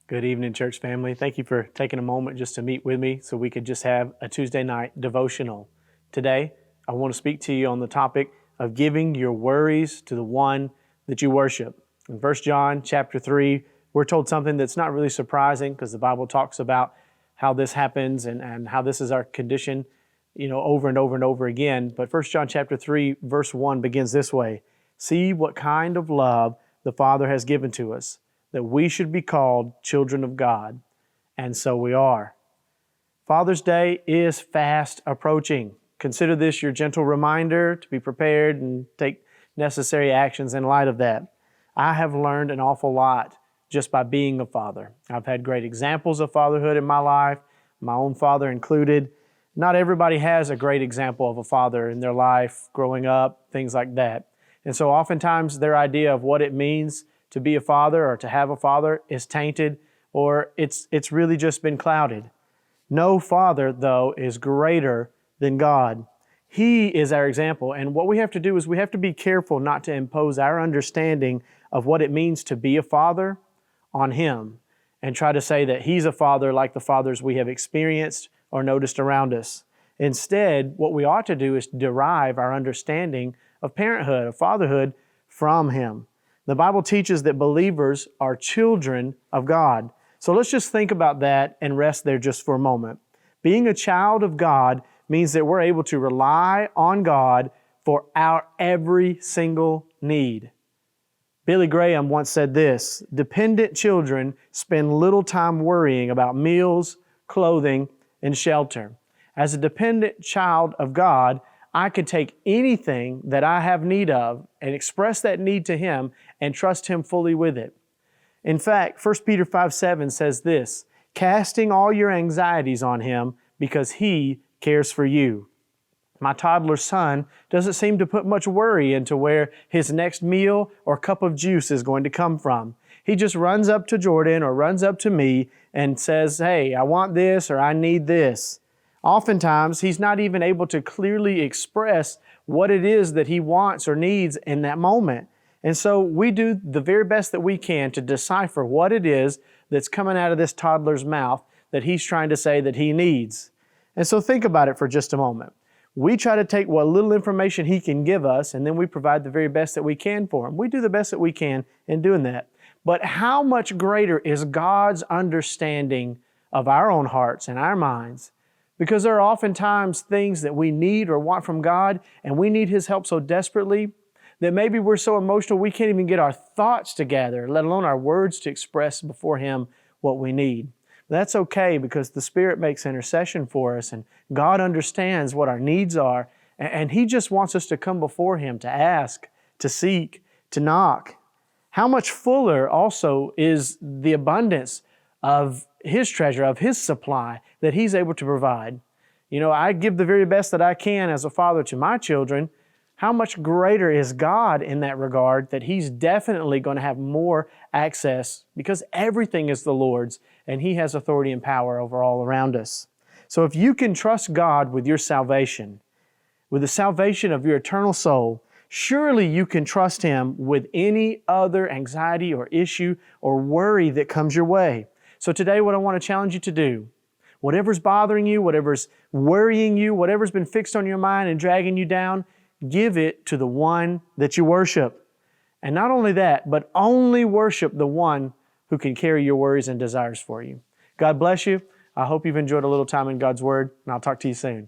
Good evening, church family. Thank you for taking a moment just to meet with me so we could just have a Tuesday night devotional. Today, I want to speak to you on the topic of giving your worries to the one that you worship. In 1 John chapter 3, we're told something that's not really surprising because the Bible talks about how this happens and how this is our condition, over and over and over again. But 1 John chapter 3, verse 1 begins this way: "See what kind of love the Father has given to us, that we should be called children of God, and so we are." Father's Day is fast approaching. Consider this your gentle reminder to be prepared and take necessary actions in light of that. I have learned an awful lot just by being a father. I've had great examples of fatherhood in my life, my own father included. Not everybody has a great example of a father in their life, growing up, things like that. And so oftentimes their idea of what it means to be a father or to have a father is tainted, or it's really just been clouded. No father, though, is greater than God. He is our example, and what we have to do is we have to be careful not to impose our understanding of what it means to be a father on Him and try to say that He's a father like the fathers we have experienced or noticed around us. Instead, what we ought to do is derive our understanding of parenthood, of fatherhood, from Him. The Bible teaches that believers are children of God. So let's just think about that and rest there just for a moment. Being a child of God means that we're able to rely on God for our every single need. Billy Graham once said this: "Dependent children spend little time worrying about meals, clothing, and shelter. As a dependent child of God, I can take anything that I have need of and express that need to Him and trust Him fully with it." In fact, 1 Peter 5:7 says this: "Casting all your anxieties on Him because He cares for you." My toddler son doesn't seem to put much worry into where his next meal or cup of juice is going to come from. He just runs up to Jordan or runs up to me and says, "Hey, I want this," or "I need this." Oftentimes, he's not even able to clearly express what it is that he wants or needs in that moment. And so we do the very best that we can to decipher what it is that's coming out of this toddler's mouth that he's trying to say that he needs. And so think about it for just a moment. We try to take what little information he can give us, and then we provide the very best that we can for him. We do the best that we can in doing that. But how much greater is God's understanding of our own hearts and our minds? Because there are oftentimes things that we need or want from God, and we need His help so desperately that maybe we're so emotional we can't even get our thoughts together, let alone our words to express before Him what we need. That's okay, because the Spirit makes intercession for us, and God understands what our needs are, and He just wants us to come before Him to ask, to seek, to knock. How much fuller also is the abundance of His treasure, of His supply that He's able to provide. I give the very best that I can as a father to my children. How much greater is God in that regard, that He's definitely going to have more access, because everything is the Lord's and He has authority and power over all around us. So if you can trust God with your salvation, with the salvation of your eternal soul, surely you can trust Him with any other anxiety or issue or worry that comes your way. So today, what I want to challenge you to do, whatever's bothering you, whatever's worrying you, whatever's been fixed on your mind and dragging you down, give it to the one that you worship. And not only that, but only worship the one who can carry your worries and desires for you. God bless you. I hope you've enjoyed a little time in God's Word, and I'll talk to you soon.